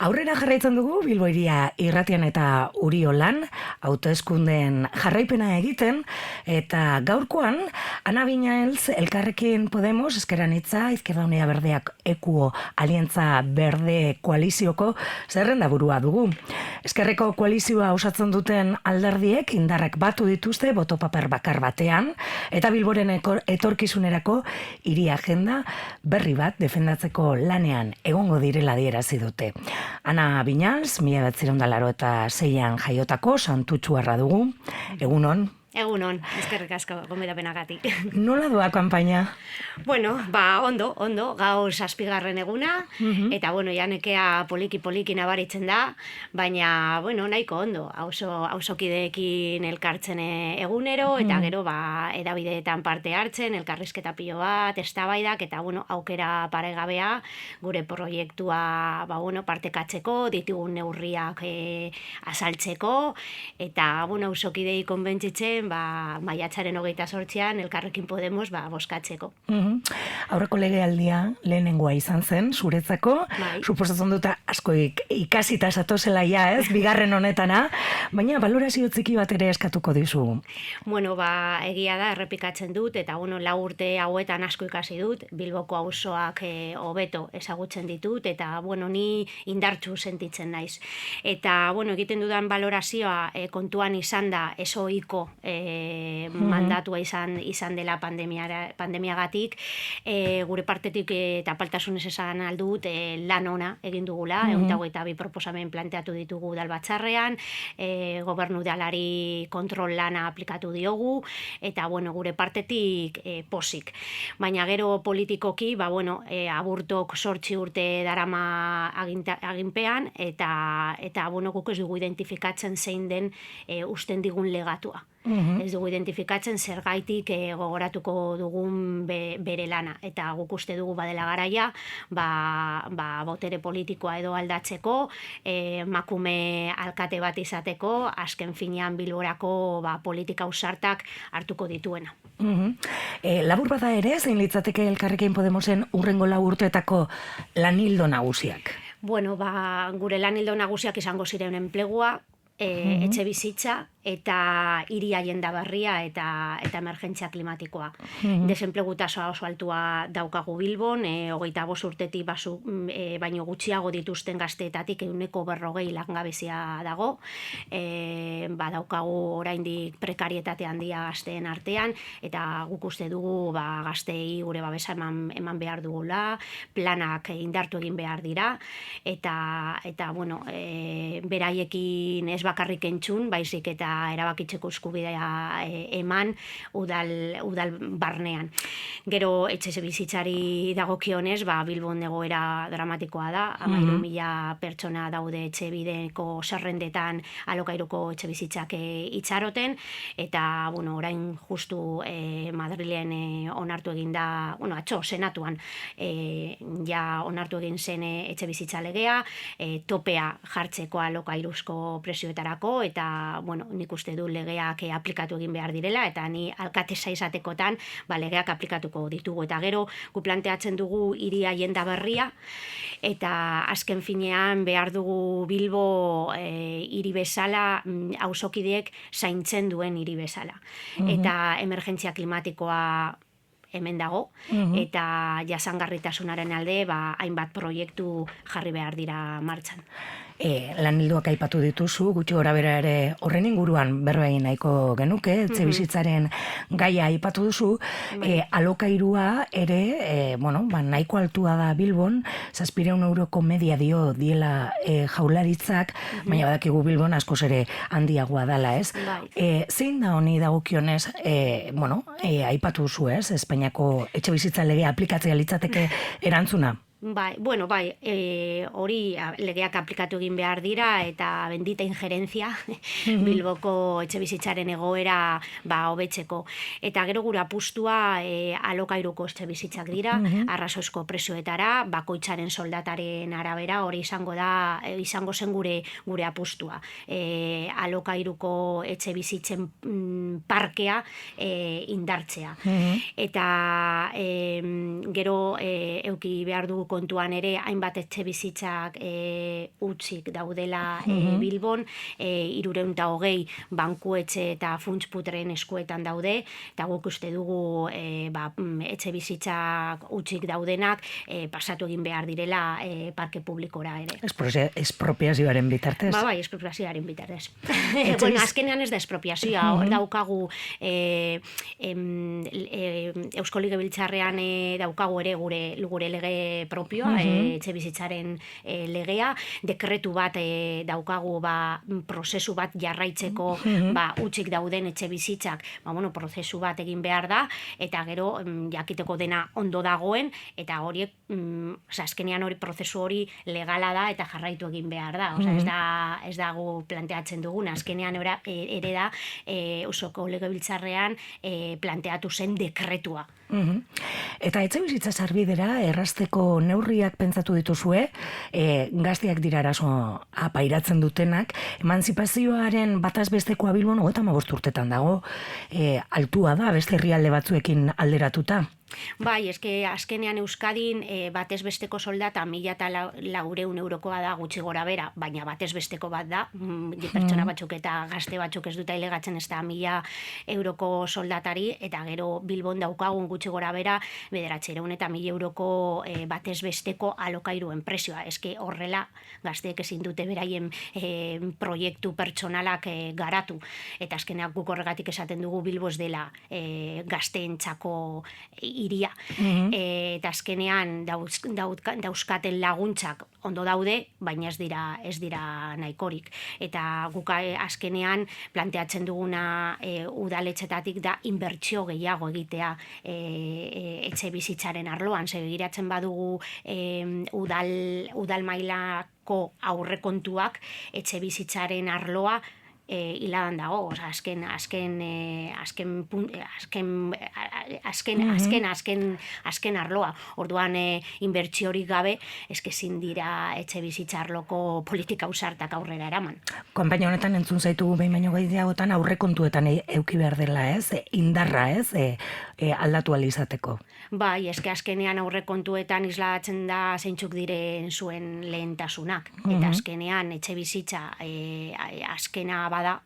Aurrera jarraitzen dugu Bilbo Hiria irratian eta Uriolan hauteskundeen jarraipena egiten eta gaurkoan Ana Viñals Elkarrekin Podemos Ezker Anitza Izquierda Unida Berdeak Ekuo Aliantza Berde koalizioko zerrendaburua dugu. Ezkerreko koalizioa osatzen duten alderdiek indarrak batu dituzte botopaper bakar batean eta Bilboren etorkizunerako hiri agenda berri bat defendatzeko lanean egongo direla adierazi dute. Ana Viñals, 1986an jaiotako santutxuarra dugu. Egunon. Egunon, eskerrik asko gonbidapenagatik. Nola doa kanpaina? Bueno, ondo, gaur 7. eguna, eta janekea poliki nabaritzen da, baina, nahiko ondo, auzokideekin elkartzen egunero, eta gero, edabideetan parte hartzen, elkarrizketa pilo bat, eztabaidak, eta, aukera paregabea, gure proiektua, partekatzeko, ditugun neurriak azaltzeko, eta, auzokidei konbentzitzen, maiatzaren 28an Elkarrekin Podemos boskatzeko. Aurreko legealdia lehenengoa izan zen, zuretzako, suposatzen dut asko ikasita zatozela ez, bigarren honetana, baina balorazio txiki bat ere eskatuko dizu. Bueno, egia da, errepikatzen dut, eta 4 urte hauetan asko ikasi dut, Bilboko auzoak hobeto ezagutzen ditut, eta ni indartsu sentitzen naiz. Eta, egiten dudan balorazioa kontuan izan da ezoiko mandatua izan dela pandemiagatik, gure partetik eta apaltasunez esan aldut lan ona egin dugula, 122 proposamen planteatu ditugu udalbatzarrean, gobernu udalari kontrol lana aplikatu diogu, eta gure partetik posik. Baina gero politikoki, aburtok 8 urte darama aginpean, eta guk ez dugu identifikatzen zein den usten digun legatua. Ez dugu identifikatzen zergaitik gogoratuko dugun bere lana. Eta guk uste dugu badela garaia, botere politikoa edo aldatzeko, emakume alkate bat izateko, azken finean Bilborako politika ausartak hartuko dituena. Labur bada ere, zein litzateke Elkarrekin Podemosen hurrengo 4 urteetako lanildo nagusiak? Bueno, gure lanildo nagusiak izango ziren enplegua, etxe bizitza, eta hiri agenda berria eta emergentzia klimatikoa. Desenplegu tasa oso altua daukagu Bilbon, 25 urtetik baino gutxiago dituzten gazteetatik 40% langabezia dago. Daukagu oraindik prekarietate handia gazteen artean, eta guk uste dugu gazteei gure babesa eman behar dugula, planak indartu egin behar dira, eta beraiekin ez bakarrik entzun, baizik eta erabakitzeko eskubidea eman udal barnean. Gero etxe bizitzari dagokionez, Bilbon egoera dramatikoa da, 13.000 pertsona daude etxe bideko zerrendetan alokairuko etxe bizitzak itxaroten, eta orain justu Madrilen onartu egin da, atzo senatuan onartu egin zen etxe bizitza legea, topea jartzeko alokairuzko presioetarako, eta nik uste du legeak aplikatu egin behar direla, eta ni alkatesa izatekotan legeak aplikatuko ditugu. Eta gero, gu planteatzen dugu hiri agenda berria, eta azken finean behar dugu Bilbo hiri bezala, auzokideek zaintzen duen hiri bezala. Eta emergentzia klimatikoa hemen dago, eta jasangarritasunaren alde, hainbat proiektu jarri behar dira martxan. Lanilduak aipatu dituzu, gutxi gora bera ere horren inguruan berbein nahiko genuke, etxe bizitzaren gaia aipatu duzu, alokairua ere, nahiko altua da Bilbon, 700 euroko media diela jaularitzak, baina badakigu Bilbon askoz ere handiagoa dela, ez? Zein da honi dagokionez, aipatu duzu, ez? Espainiako etxe bizitza legea aplikatzea litzateke erantzuna? Hori legeak aplikatu egin behar dira, eta bendita injerentzia Bilboko etxe bizitzaren egoera hobetzeko. Eta gero gure apustua alokairuko etxe bizitzak dira, arrazoizko prezioetara, bakoitzaren soldataren arabera, hori izango zen gure apustua. Alokairuko etxe bizitzen parkea indartzea. Eta gero euki behar dugu aurrekontuan ere hainbat etxe bizitzak utzik daudela Bilbon, 320 bankuetxe eta funts putren eskuetan daude, eta guk uste dugu etxe bizitzak utzik daudenak pasatu egin behar direla parke publikora ere. Espropiazioaren bitartez? Bai, espropiazioaren bitartez. Bueno, azkenean ez da espropiazioa, daukagu Eusko Legebiltzarrean daukagu ere gure lege propioa, etxe bizitzaren legea, dekretu bat daukagu prozesu bat jarraitzeko utzik dauden etxe bizitzak, prozesu bat egin behar da, eta gero jakiteko dena ondo dagoen, eta horiek, azkenean hori prozesu hori legala da eta jarraitu egin behar da. Ez da gu planteatzen dugun, azkenean ere da Eusoko Legebiltzarrean planteatu zen dekretua. Eta etxebizitza sarbidera errazteko neurriak pentsatu dituzue, gazteak dira arazo apairatzen dutenak, emantzipazioaren bataz bestekoa Bilbon 35 urtetan dago, altua da beste herrialde batzuekin alderatuta. Bai, eske azkenean Euskadin batez besteko soldata 1.400 eurokoa da gutxi gora bera, baina batez besteko bat da, pertsona batzuk eta gazte batzuk ez dut ailegatzen ez da 1.000 euroko soldatari, eta gero Bilbon daukagun gutxi gora bera 900 eta 1.000 euroko batez besteko alokairuen prezioa. Eske horrela gazteek ezin dute beraien proiektu pertsonalak garatu, eta azkenean guk horregatik esaten dugu Bilbo ez dela gazteentzako iria, eta azkenean dauzkaten laguntzak ondo daude, baina ez dira nahikorik, eta guk azkenean planteatzen duguna udaletxetatik da inbertsio gehiago egitea etxe bizitzaren arloan, begiratzen badugu udal mailako aurrekontuak etxe bizitzaren arloa hiladan dago, azken arloa. Orduan inbertsiorik gabe, ezin dira etxe bizitza arloko politika ausartak aurrera eraman. Konpaina honetan entzun zaitugu behin baino gehiagotan aurrekontuetan eduki behar dela, indarra, aldatu ahal izateko. Bai, azkenean aurrekontuetan islatzen da zeintzuk diren zuen lehentasunak, eta azkenean etxe bizitza azkena bada,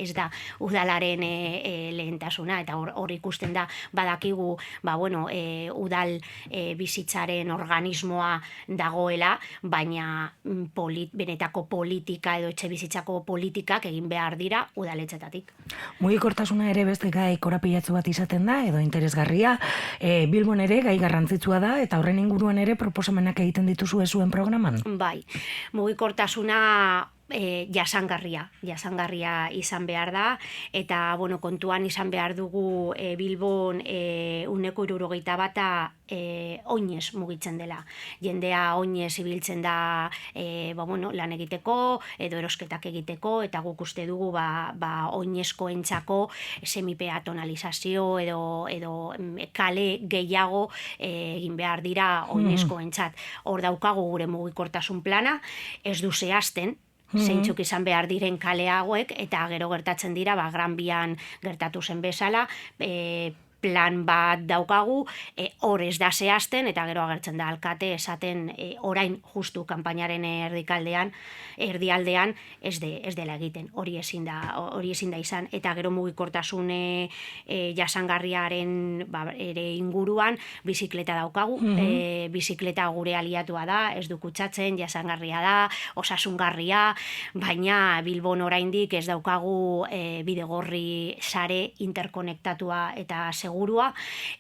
ez da udalaren lehentasuna, eta hor ikusten da badakigu udal bizitzaren organismoa dagoela, baina benetako politika edo etxe bizitzako politikak egin behar dira udaletxetatik. Mugikortasuna ere beste gai korapilatzu bat izaten da, edo interesgarria, Bilbon ere gai garrantzitsua da, eta horren inguruan ere proposamenak egiten dituzu zuen programan? Bai, mugikortasuna jasangarria izan behar da, eta kontuan izan behar dugu Bilbon 171 oinez mugitzen dela. Jendea oinez ibiltzen da lan egiteko, edo erosketak egiteko, eta guk uste dugu oinezkoentzako semipeatonalizazio edo kale gehiago egin behar dira oinezkoentzat. Hor daukagu gure mugikortasun plana, ez du zehazten zeintzuk izan behar diren kale hauek, eta gero gertatzen dira Gran Bian gertatu zen bezala, plan bat daukagu, hor ez da zehazten, eta gero agertzen da alkate esaten orain justu kanpainaren erdialdean ez dela egiten, hori ezin da izan, eta gero mugikortasun jasangarriaren ere inguruan bizikleta daukagu, bizikleta gure aliatua da, ez du kutsatzen, jasangarria da, osasungarria, baina Bilbon oraindik ez daukagu bidegorri sare interkonektatua eta segurua,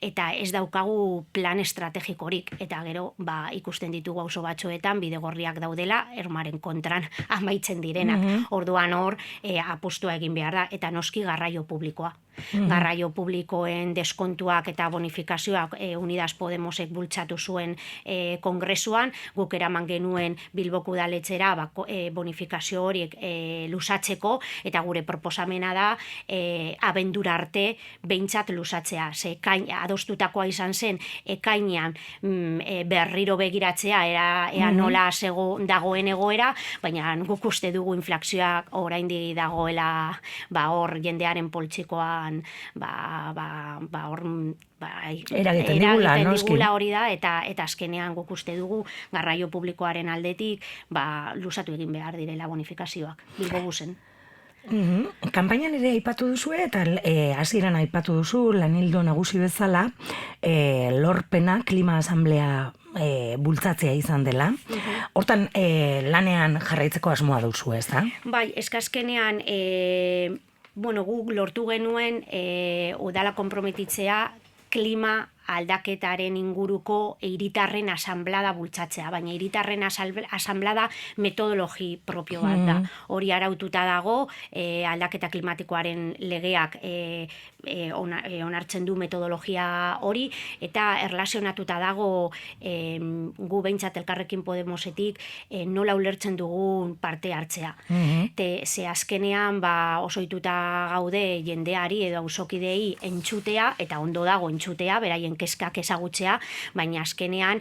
eta ez daukagu plan estrategikorik, eta gero ikusten ditugu auzo batzuetan bidegorriak daudela ermaren kontran amaitzen direnak. Orduan hor apustua egin behar da, eta noski garraio publikoa. Garraio publikoen deskontuak eta bonifikazioak Unidas Podemosek bultzatu zuen kongresuan, guk eraman genuen Bilboko udaletxera bonifikazio horiek luzatzeko, eta gure proposamena da abendura arte behintzat luzatzea. Adostutakoa izan zen ekainean berriro begiratzea ea nola dagoen egoera, baina guk uste dugu inflazioak oraindik dagoela hor jendearen poltsikoa inguruan eragiten digula, hori da, eta azkenean guk uste dugu garraio publikoaren aldetik luzatu egin behar direla bonifikazioak, Bilbobusen. Kanpainan ere aipatu duzu eta hasieran aipatu duzu lanildo nagusi bezala lorpena klima asanblea bultzatzea izan dela. Hortan lanean jarraitzeko asmoa duzu, ez da? Bai, eskazkenean guk lortu genuen udala konprometitzea klima aldaketaren inguruko hiritarren asanblada bultzatzea, baina hiritarren asanblada metodologi propio bat da. Hori araututa dago, aldaketa klimatikoaren legeak onartzen du metodologia hori, eta erlazionatuta dago gu behintzat Elkarrekin Podemosetik nola ulertzen dugun parte hartzea. Ze azkenean osoituta gaude jendeari edo auzokidei entzutea, eta ondo dago entzutea, beraien keskak ezagutzea, baina azkenean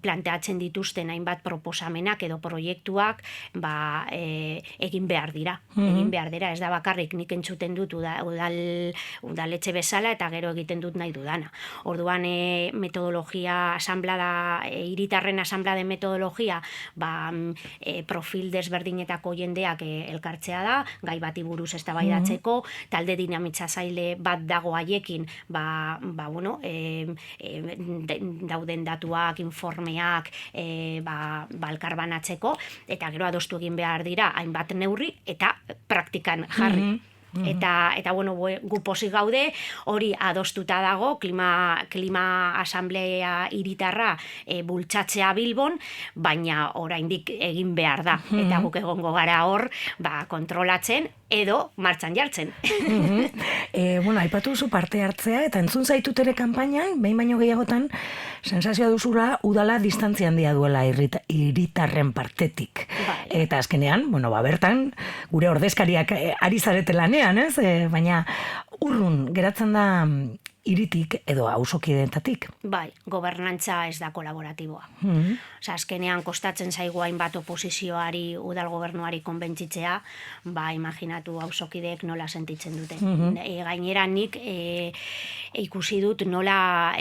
planteatzen dituzten hainbat proposamenak edo proiektuak egin behar dira. Egin behar dira, ez da bakarrik nik entzuten dut udaletxe bezala eta gero egiten dut nahi dudana. Orduan metodologia asanblada, hiritarren asanblade metodologia profil desberdinetako jendeak elkartzea da, gai bati buruz eztabaidatzeko, talde dinamitzaile bat dago haiekin, dauden datuak, informeak elkarbanatzeko, eta gero adostu egin behar dira hainbat neurri eta praktikan jarri. Eta gu pozik gaude, hori adostuta dago, klima asanblea hiritarra bultzatzea Bilbon, baina oraindik egin behar da. Eta guk egongo gara hor, kontrolatzen edo martxan jartzen. Aipatu duzu parte hartzea, eta entzun zaitut ere kanpainan, behin baino gehiagotan, sensazioa duzula udala distantzia handia duela hiritarren partetik. Eta azkenean, bertan, gure ordezkariak ari zarete lanean, ez? Baina urrun geratzen da hiritik edo auzokidetatik. Bai, gobernantza ez da kolaboratiboa. Azkenean kostatzen zaigu hainbat oposizioari, udal gobernuari konbentzitzea, imaginatu auzokideek nola sentitzen duten. Gainera nik ikusi dut nola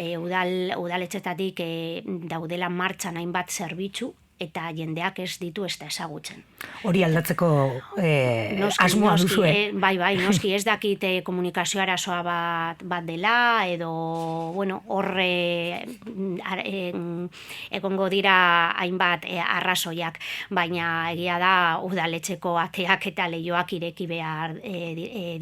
udaletxetatik daudela martxan hainbat zerbitzu, eta jendeak ez ditu ez da ezagutzen. Hori aldatzeko asmoa duzue. Bai, noski ez dakit komunikazio arazoa bat dela, edo, horre egongo dira hainbat arrazoiak, baina egia da udaletxeko ateak eta leihoak ireki behar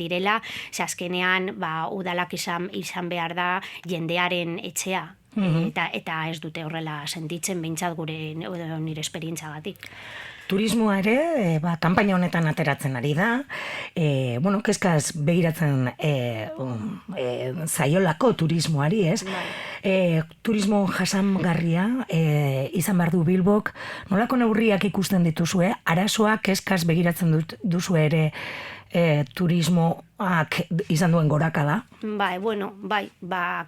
direla, ze azkenean udalak izan behar da jendearen etxea. Eta ez dute horrela sentitzen behintzat nire esperientzagatik. Turismoa ere, kanpaina honetan ateratzen ari da, kezkaz begiratzen zaiolako turismoari, ez? Turismo jasangarria izan behar du Bilbok, nolako neurriak ikusten dituzue, arazoak kezkaz begiratzen duzue ere turismoak izan duen gorakada?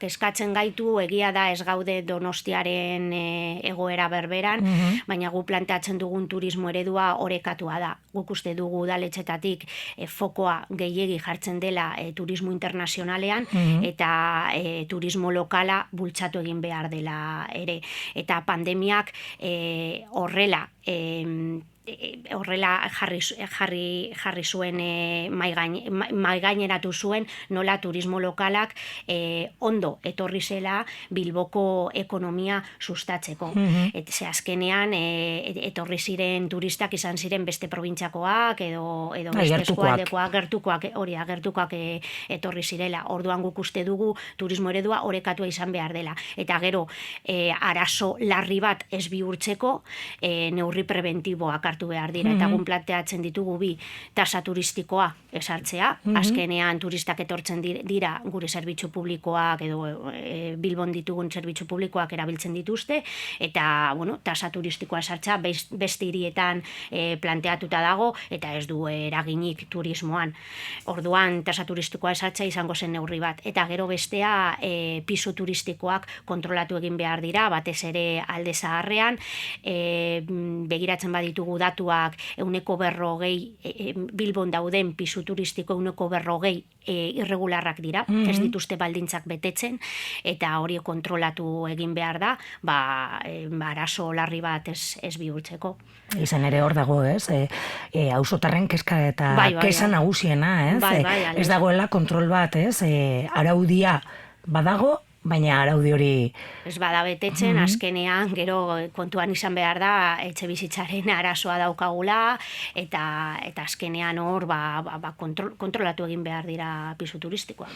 Kezkatzen gaitu, egia da ez gaude Donostiaren egoera berberan, baina gu planteatzen dugun turismo eredua orekatua da. Guk uste dugu udaletxetatik fokoa gehiegi jartzen dela turismo internazionalean, eta turismo lokala bultzatu egin behar dela ere. Eta pandemiak horrela jarri zuen, maigaineratu zuen nola turismo lokalak ondo etorri zela Bilboko ekonomia sustatzeko. Ze azkenean etorri ziren turistak izan ziren beste probintziakoak edo beste eskualdekoak, gertukoak etorri zirela. Orduan guk uste dugu turismo eredua orekatua izan behar dela. Eta gero arazo larri bat ez bihurtzeko neurri preventiboak hartu behar dira, eta gun planteatzen ditugu bi tasa turistikoa esartzea, azkenean turistak etortzen dira gure zerbitzu publikoak edo Bilbon ditugun zerbitzu publikoak erabiltzen dituzte, eta tasa turistikoa esartzea beste hirietan planteatuta dago, eta ez du eraginik turismoan. Orduan tasa turistikoa esartzea izango zen neurri bat, eta gero bestea pisu turistikoak kontrolatu egin behar dira, batez ere Alde Zaharrean, begiratzen baditugu datuak auzoak 40%, Bilbon dauden pisu turistiko 40% irregularrak dira, ez dituzte baldintzak betetzen, eta hori kontrolatu egin behar da, arazo larri bat ez bihurtzeko. Izan ere hor dago, ez? Auzotarren kezka eta kesa nagusiena, ez? Ez dagoela kontrol bat, ez? Araudia badago, baina araudi hori... Ez bada betetzen, azkenean, gero kontuan izan behar da, etxe bizitzaren arazoa daukagula, eta azkenean hor kontrolatu egin behar dira pisu turistikoa.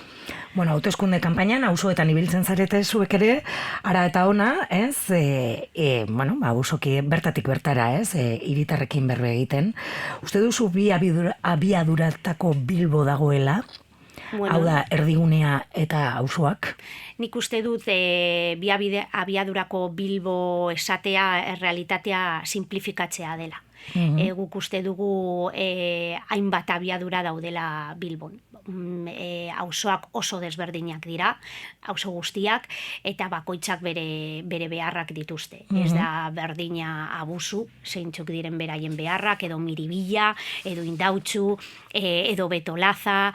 Bueno, hauteskunde kanpainan, auzoetan ibiltzen zarete zuek ere, ara eta ona, ez? Auzoki bertatik bertara, ez? Hiritarrekin berbe egiten. Uste duzu bi abiaduratako Bilbo dagoela? Hau da, erdigunea eta auzoak? Nik uste dut bi abiadurako Bilbo esatea errealitatea simplifikatzea dela. Guk uste dugu hainbat abiadura daudela Bilbon. Auzoak oso desberdinak dira, auzo guztiak, eta bakoitzak bere beharrak dituzte. Ez da berdina abusu, zeintzuk diren beraien beharrak, edo Miribilla, edo Indautxu, edo Betolaza.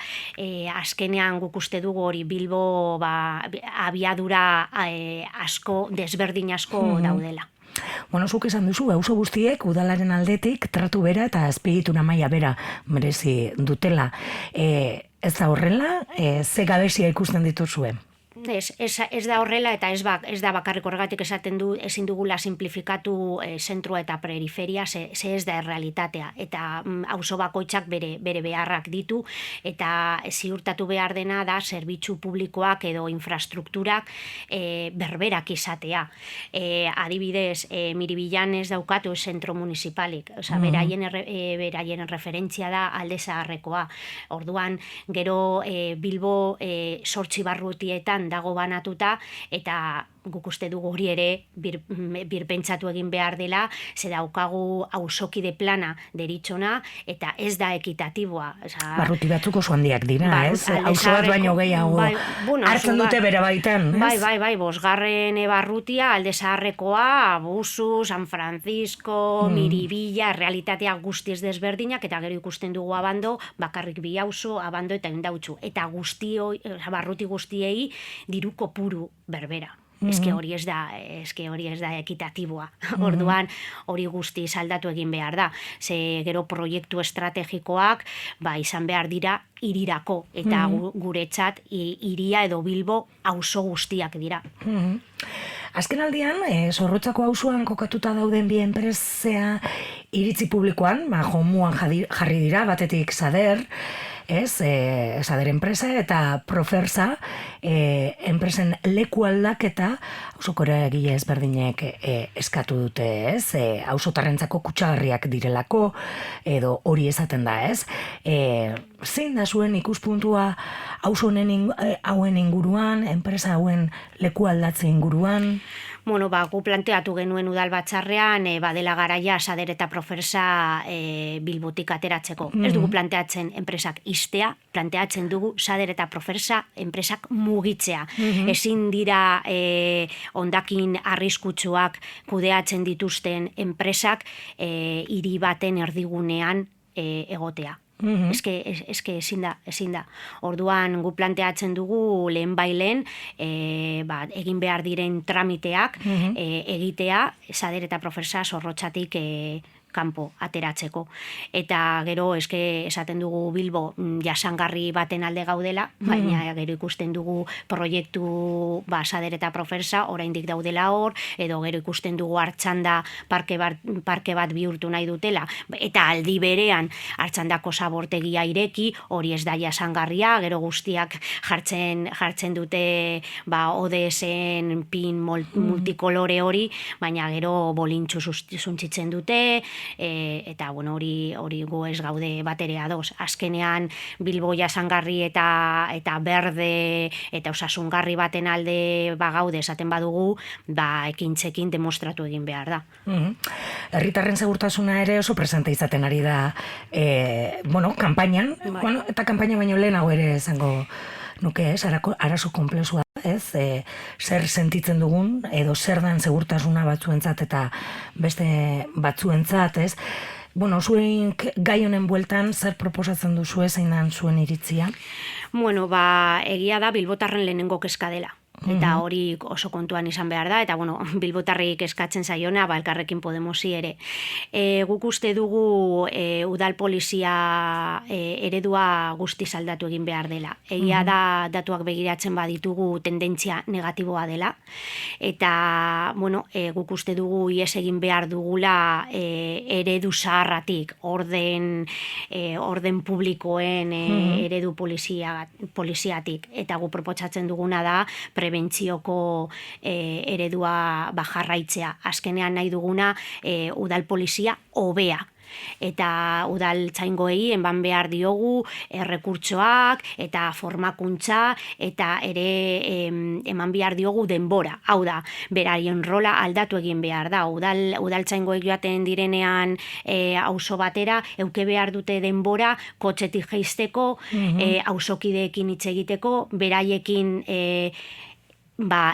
Azkenean guk uste dugu hori Bilbo abiadura desberdin asko daudela. Bueno, zuk esan duzu, auzo guztiek udalaren aldetik tratu bera eta azpiegitura maila bera merezi dutela. Ez da horrela, ze gabezia ikusten dituzue? Ez da horrela eta ez da bakarrik horregatik esaten du ezin dugula simplifikatu zentroa eta periferia, ze ez da errealitatea. Eta auzo bakoitzak bere beharrak ditu eta ziurtatu behar dena da zerbitzu publikoak edo infrastrukturak berberak izatea. Adibidez, Miribillan ez daukatu zentro municipalik, beraien referentzia da Alde Zaharrekoa. Orduan, gero Bilbo 8 barrutietan dago banatuta, eta guk uste dugu hori ere birpentsatu egin behar dela, ze daukagu auzokide plana deritzona, eta ez da ekitatiboa. Barruti batzuk oso handiak dira, ez? Auzo bat baino gehiago hartzen dute bera baitan, ez? Bai, 5. barrutia, Alde Zaharrekoa, Abusu, San Francisco, Miribilla, realitatea guztiz desberdinak, eta gero ikusten dugu Abando, bakarrik bi auzo, Abando eta Indautxu. Eta barruti guztiei diru kopuru berbera. Eske hori ez da ekitatiboa. Orduan hori guzti aldatu egin behar da. Ze gero proiektu estrategikoak izan behar dira hirirako, eta guretzat hiria edo Bilbo auzo guztiak dira. Azken aldian, Zorrotzako auzoan kokatuta dauden bi enpresa iritzi publikoan, jomuan jarri dira, batetik Sader, Sader enpresa eta Profersa enpresen leku aldaketa auzoko eragile ezberdinek eskatu dute, auzotarrentzako kutsagarriak direlako, edo hori esaten da, zein da zuen ikuspuntua auzo hauen inguruan, enpresa hauen leku aldatze inguruan? Gu planteatu genuen udal batzarrean, badela garaia Sader eta Profersa Bilbotik ateratzeko. Ez dugu planteatzen enpresak ixtea, planteatzen dugu Sader eta Profersa enpresak mugitzea. Ezin dira hondakin arriskutsuak kudeatzen dituzten enpresak hiri baten erdigunean egotea. Eske ezin da. Orduan gu planteatzen dugu lehen egin behar diren tramiteak egitea Sader eta Profersa Zorrotzatik kanpo ateratzeko. Eta gero esaten dugu Bilbo jasangarri baten alde gaudela, baina gero ikusten dugu proiektu Sader eta Profersa oraindik daudela hor, edo gero ikusten dugu Artxanda parke bat bihurtu nahi dutela, eta aldi berean Artxandako zabortegia ireki, hori ez da jasangarria, gero guztiak jartzen dute ODS-en pin multikolore hori, baina gero bolintxu zuntzitzen dute, eta hori gu ez gaude batere ados. Azkenean Bilbo jasangarri eta berde eta osasungarri baten alde gaude esaten badugu, ekintzekin demostratu egin behar da. Herritarren segurtasuna ere oso presente izaten ari da kanpainan, eta kanpaina baino lehenago ere esango nuke, arazo konplexua, zer sentitzen dugun, edo zer den segurtasuna batzuentzat eta beste batzuentzat, Bueno, zuen gai honen bueltan zer proposatzen duzu zein da zuen iritzia? Bueno, egia da bilbotarren lehenengo kezka dela. Eta hori oso kontuan izan behar da, eta bueno, bilbotarrik eskatzen zaiona, Elkarrekin Podemosi ere. Guk uste dugu udal polizia eredua guztiz aldatu egin behar dela. Egia da datuak begiratzen baditugu tendentzia negatiboa dela, eta bueno, guk uste dugu ies egin behar dugula eredu zaharratik, orden publikoen eredu poliziatik, eta gu proposatzen duguna da prebentzioko eredua jarraitzea. Azkenean nahi duguna udal polizia hobea. Eta udaltzaingoei eman behar diogu errekurtsoak eta formakuntza eta ere eman behar diogu denbora. Hau da, beraien rola aldatu egin behar da. Udaltzaingoek joaten direnean auzo batera, euke behar dute denbora kotxetik jeisteko, auzokideekin hitz egiteko, beraiekin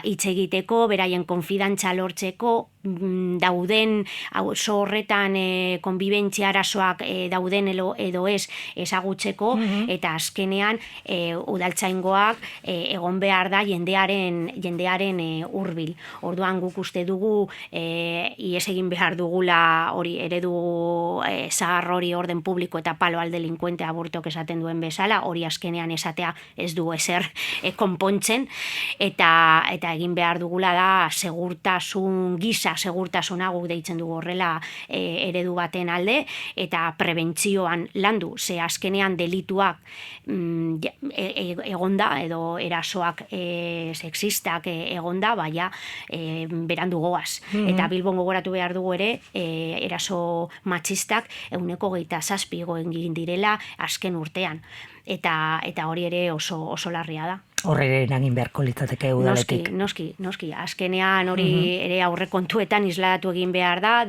hitz egiteko, beraien konfidantza lortzeko, dauden auzo horretan konbibentzia arazoak dauden edo ez ezagutzeko, eta azkenean udaltzaingoak egon behar da jendearen hurbil. Orduan guk uste dugu ies egin behar dugula hori eredu zahar hori orden publiko eta palo al delinkuente abortok esaten duen bezala, hori azkenean esatea ez du ezer konpontzen, eta egin behar dugula da segurtasun gisa, segurtasuna guk deitzen dugu horrela eredu baten alde, eta prebentzioan landu, ze azkenean delituak egonda, edo erasoak sexistak egonda, baina berandu goaz. Eta Bilbon gogoratu behar dugu ere, eraso matxistak 27% egin direla azken urtean. Eta hori ere oso larria da. Horre eragin beharko litzateke udaletik. Noski. Azkenean hori ere aurrekontuetan isladatu egin behar da,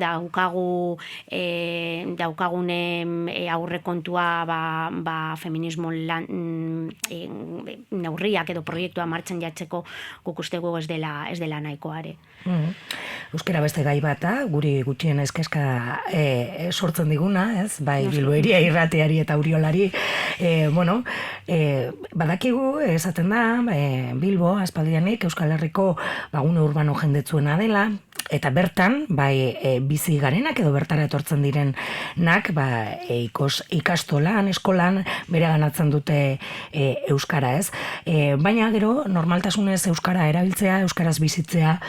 daukagunen aurrekontua feminismo neurriak edo proiektua martxan jatzeko guk ustegu ez dela nahikoare. Euskara beste gai bata, guri gutxien eskeska sortzen diguna, ez? Bai, Bilboeria irratiari eta Uriolari, badakigu, esaten da, Bilbo, aspaldianik, Euskal Herriko gune urbano jendetzuena dela, eta bertan, bizi garenak edo bertara etortzen direnak, ikastolan, eskolan, bere ganatzen dute Euskara, ez? Baina gero, normaltasunez Euskara erabiltzea, Euskaraz bizitzea,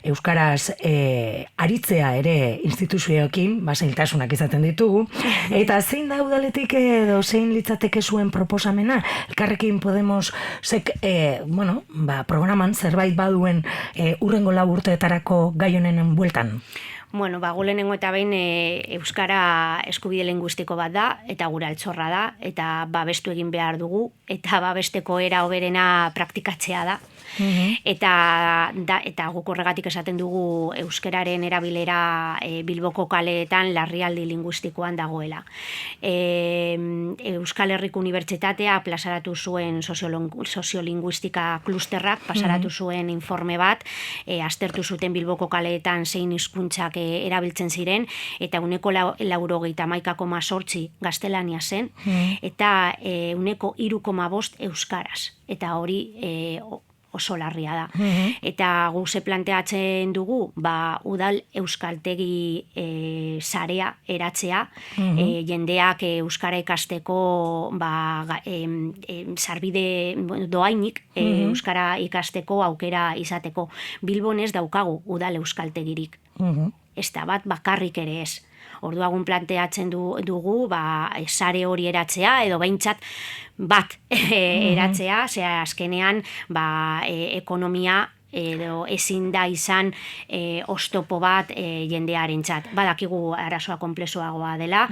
Euskaraz aritzea ere instituzioekin, zailtasunak izaten ditugu, eta zein da udaletik edo zein litzateke zuen proposamena, Elkarrekin Podemos programan zerbait baduen urrengo 4 urteetarako gai honen bueltan? Bueno, lehenengo eta behin Euskara eskubide linguistiko bat da, eta gure altxorra da, eta babestu egin behar dugu, eta babesteko era hoberena praktikatzea da. Eta guk horregatik esaten dugu euskararen erabilera Bilboko kaleetan larrialdi linguistikoan dagoela. Euskal Herriko Unibertsitatea plazaratu zuen soziolinguistika klusterrak, pasaratu zuen informe bat, aztertu zuten Bilboko kaleetan zein hizkuntzak erabiltzen ziren, eta 80,8% gaztelania zen, eta 3,5% euskaraz. Eta hori oso larria da. Eta guk ze planteatzen dugu, udal euskaltegi sarea eratzea, jendeak euskara ikasteko sarbide doainik euskara ikasteko aukera izateko. Bilbon ez daukagu udal euskaltegirik. Ez da bat bakarrik ere ez. Orduan planteatzen dugu sare hori eratzea, edo behintzat bat eratzea, azkenean ekonomia edo ezin da izan oztopo bat jendearentzat. Badakigu arazoa konplexuagoa dela.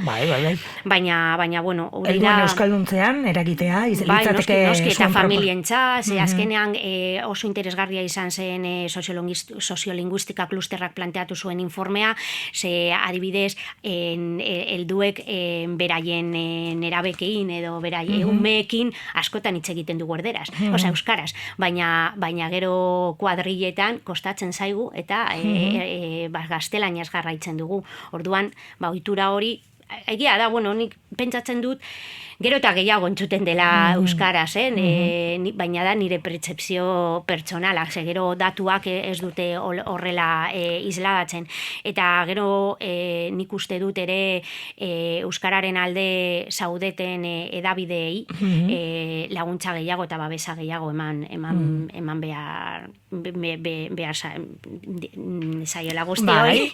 Baina, bueno, hori da... Elduen euskalduntzean eragitea, litzateke noski, eta familientzat, azkenean oso interesgarria izan zen soziolinguistika klusterrak planteatu zuen informea, ze adibidez, helduek beraien nerabekein edo beraien umeekin askotan hitz egiten dugu erderaz, euskaraz, baina gero kuadrilletan kostatzen zaigu eta gaztelaniaz jarraitzen dugu. Orduan, ohitura hori egia da, bueno, nik pentsatzen dut, gero eta gehiago entzuten dela euskaraz, baina da nire pertzepzio pertsonala, ze gero datuak ez dute horrela isladatzen. Eta gero nik uste dut ere euskararen alde zaudeten edabideei laguntza gehiago eta babesa gehiago eman behar zaiola guztioi.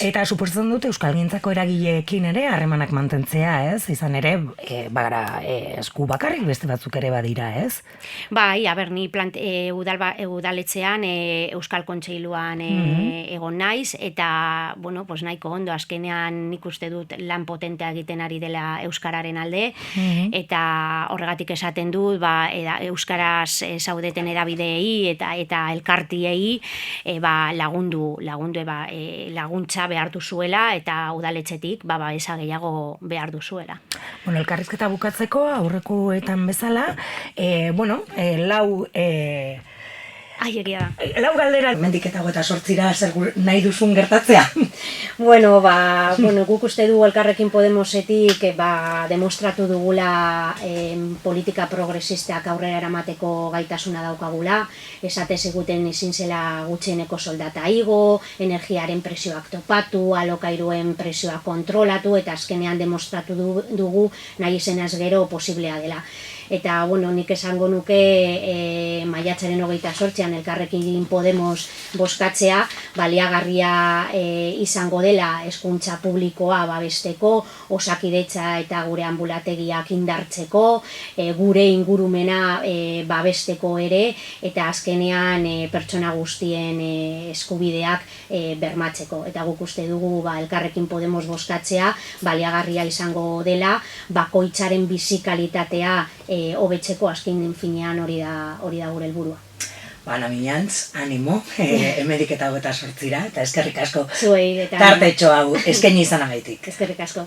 Eta suposatzen dut Euskalgintzako eragileekin ere harremanak mantentzea, ez? Izan ere, bagara esku bakarrik beste batzuk ere badira, ez? Bai, ni udaletxean Euskal Kontseiluan egon naiz, eta, bueno, pues nahiko ondo, azkenean nik uste dut lan potentea egiten ari dela euskararen alde, eta horregatik esaten dut, euskaraz zaudeten edabideei eta elkartiei laguntza behar duzuela, eta udaletxetik babesa gehiago behar duzuela. Bueno, elkarrizketa bukatzeko, aurrekoetan bezala, lau galdera hemendik eta 28ra zer nahi duzun gertatzea. Guk uste du Elkarrekin Podemosetik demostratu dugula politika progresistak aurrera eramateko gaitasuna daukagula, esate ziguten ezin zela gutxieneko soldata igo, energiaren presioak topatu, alokairuen presioak kontrolatu, eta azkenean demostratu dugu nahi izenaz gero posiblea dela. Eta, nik esango nuke maiatzaren 28an Elkarrekin Podemos bozkatzea baliagarria izango dela hezkuntza publikoa babesteko, Osakidetza eta gure ambulategiak indartzeko, gure ingurumena babesteko ere, eta azkenean pertsona guztien eskubideak bermatzeko. Eta guk uste dugu Elkarrekin Podemos bozkatzea baliagarria izango dela, bakoitzaren bizi kalitatea hobetzeko, azken finean hori da gure helburua. Ana Miñantz, animo, hemendik eta 28ra, eta eskerrik asko zuei eta tartetxo hau eskaini izanagaitik. Eskerrik asko.